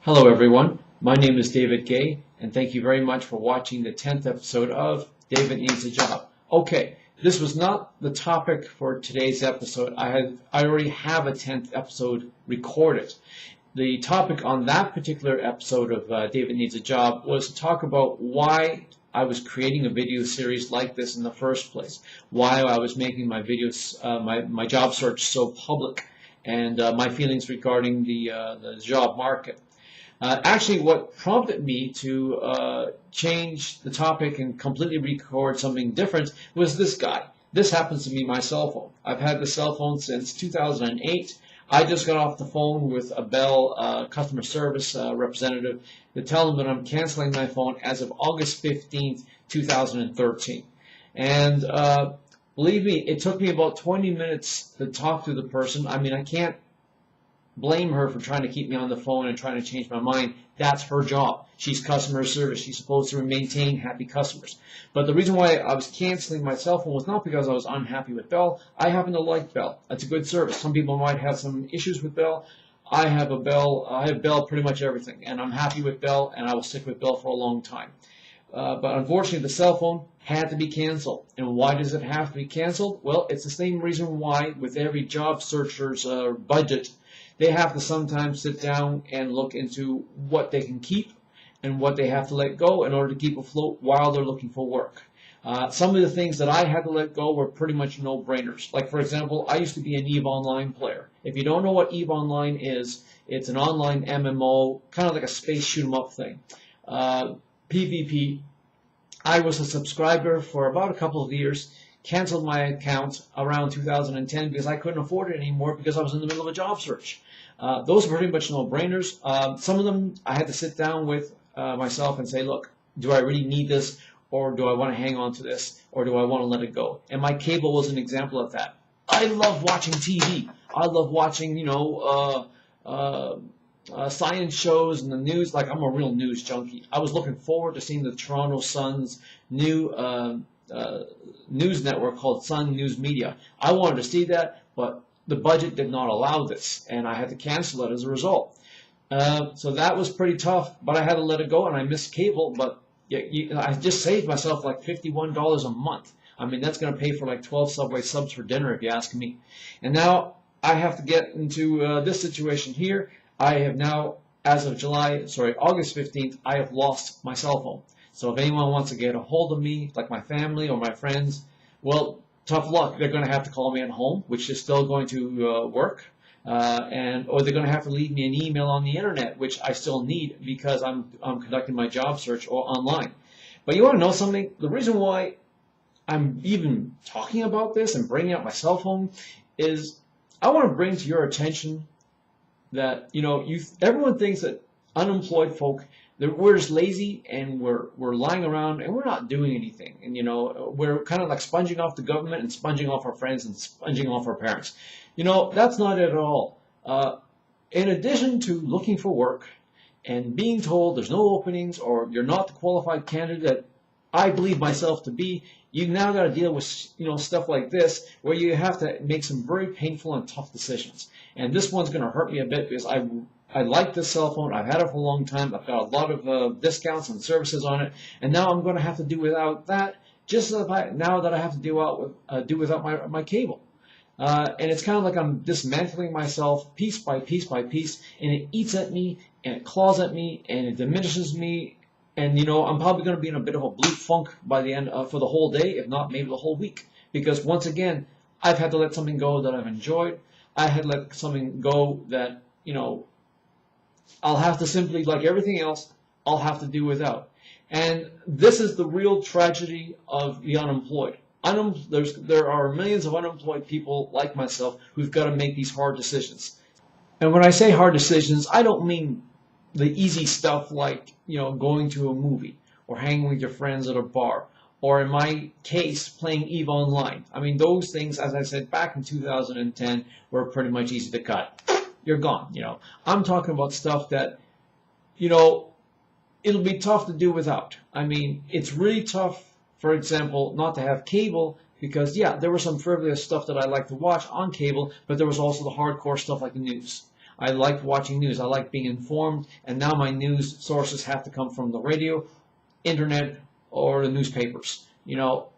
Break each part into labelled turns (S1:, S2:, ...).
S1: Hello everyone, my name is David Gay, and thank you very much for watching the 10th episode of David Needs a Job. Okay, this was not the topic for today's episode. I already have a 10th episode recorded. The topic on that particular episode of David Needs a Job was to talk about why I was creating a video series like this in the first place, why I was making my videos, my job search so public, and my feelings regarding the job market. Actually, what prompted me to change the topic and completely record something different was this guy. This happens to be my cell phone. I've had this cell phone since 2008. I just got off the phone with a Bell customer service representative to tell them that I'm canceling my phone as of August 15th, 2013. And believe me, it took me about 20 minutes to talk to the person. I mean, I can't blame her for trying to keep me on the phone and trying to change my mind. That's her job. She's customer service. She's supposed to maintain happy customers. But the reason why I was canceling my cell phone was not because I was unhappy with Bell. I happen to like Bell. It's a good service. Some people might have some issues with Bell. I have Bell pretty much everything, and I'm happy with Bell, and I will stick with Bell for a long time. But unfortunately, the cell phone had to be canceled. And why does it have to be canceled? Well, it's the same reason why with every job searcher's budget, they have to sometimes sit down and look into what they can keep and what they have to let go in order to keep afloat while they're looking for work. Some of the things that I had to let go were pretty much no-brainers. Like, for example, I used to be an EVE Online player. If you don't know what EVE Online is, it's an online MMO, kind of like a space shoot-'em-up thing. PvP. I was a subscriber for about a couple of years, canceled my account around 2010 because I couldn't afford it anymore because I was in the middle of a job search. Those were pretty much no-brainers. Some of them I had to sit down with myself and say, look, do I really need this, or do I want to hang on to this, or do I want to let it go? And my cable was an example of that. I love watching TV. I love watching, science shows and the news. Like, I'm a real news junkie. I was looking forward to seeing the Toronto Sun's new news network called Sun News Media. I wanted to see that, but the budget did not allow this, and I had to cancel it as a result. So that was pretty tough, but I had to let it go, and I missed cable, but I just saved myself like $51 a month. I mean, that's going to pay for like 12 Subway subs for dinner, if you ask me. And now I have to get into this situation here. I have now, as of August 15th, I have lost my cell phone. So if anyone wants to get a hold of me, like my family or my friends, well, tough luck. They're going to have to call me at home, which is still going to work, or they're going to have to leave me an email on the internet, which I still need because I'm conducting my job search or online. But you want to know something? The reason why I'm even talking about this and bringing up my cell phone is I want to bring to your attention that everyone thinks that unemployed folk, we're just lazy and we're lying around and we're not doing anything, and we're kind of like sponging off the government and sponging off our friends and sponging off our parents. That's not it at all. In addition to looking for work and being told there's no openings or you're not the qualified candidate that I believe myself to be, you now got to deal with stuff like this where you have to make some very painful and tough decisions. And this one's going to hurt me a bit because I like this cell phone. I've had it for a long time. I've got a lot of discounts and services on it, and now I'm going to have to do without that. Just now that I have to do without my cable, and it's kind of like I'm dismantling myself piece by piece by piece, and it eats at me and it claws at me and it diminishes me. And I'm probably going to be in a bit of a blue funk by the end for the whole day, if not maybe the whole week, because once again I've had to let something go that I've enjoyed. I had to let something go that I'll have to simply, like everything else, I'll have to do without. And this is the real tragedy of the unemployed. There are millions of unemployed people like myself who've got to make these hard decisions. And when I say hard decisions, I don't mean the easy stuff like, going to a movie or hanging with your friends at a bar, or in my case, playing EVE Online. I mean, those things, as I said, back in 2010 were pretty much easy to cut. You're gone, I'm talking about stuff that, it'll be tough to do without. I mean, it's really tough, for example, not to have cable because, yeah, there was some frivolous stuff that I like to watch on cable, but there was also the hardcore stuff like the news. I like watching news. I like being informed, and now my news sources have to come from the radio, internet, or the newspapers.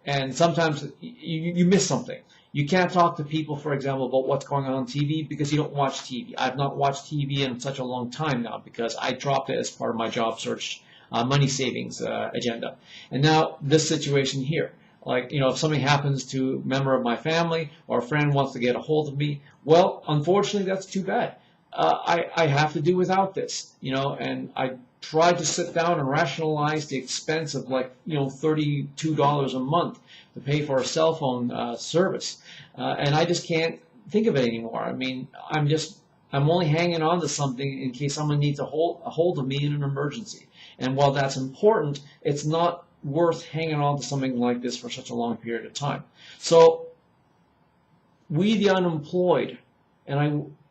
S1: And sometimes you miss something. You can't talk to people, for example, about what's going on TV because you don't watch TV. I've not watched TV in such a long time now because I dropped it as part of my job search money savings agenda. And now this situation here, like, if something happens to a member of my family or a friend wants to get a hold of me, well, unfortunately, that's too bad. I have to do without this, and I tried to sit down and rationalize the expense of $32 a month to pay for a cell phone service, and I just can't think of it anymore. I mean, I'm only hanging on to something in case someone needs a hold of me in an emergency. And while that's important, it's not worth hanging on to something like this for such a long period of time. So we the unemployed,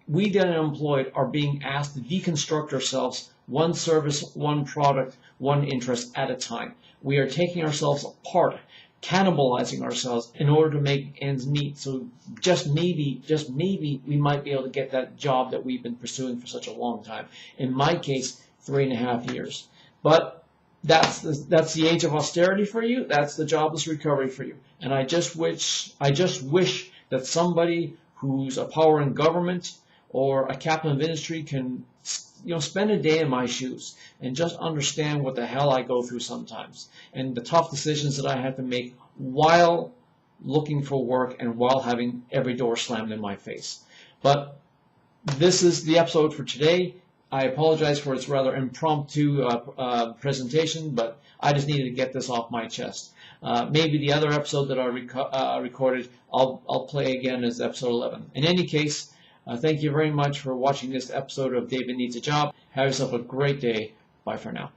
S1: we the unemployed are being asked to deconstruct ourselves one service, one product, one interest at a time. We are taking ourselves apart, cannibalizing ourselves in order to make ends meet. So just maybe we might be able to get that job that we've been pursuing for such a long time. In my case, 3.5 years. But that's the age of austerity for you. That's the jobless recovery for you. And I just wish that somebody who's a power in government or a captain of industry can spend a day in my shoes and just understand what the hell I go through sometimes and the tough decisions that I have to make while looking for work and while having every door slammed in my face. But this is the episode for today. I apologize for its rather impromptu presentation, but I just needed to get this off my chest. Maybe the other episode that I recorded, I'll play again as episode 11. In any case, thank you very much for watching this episode of David Needs a Job. Have yourself a great day. Bye for now.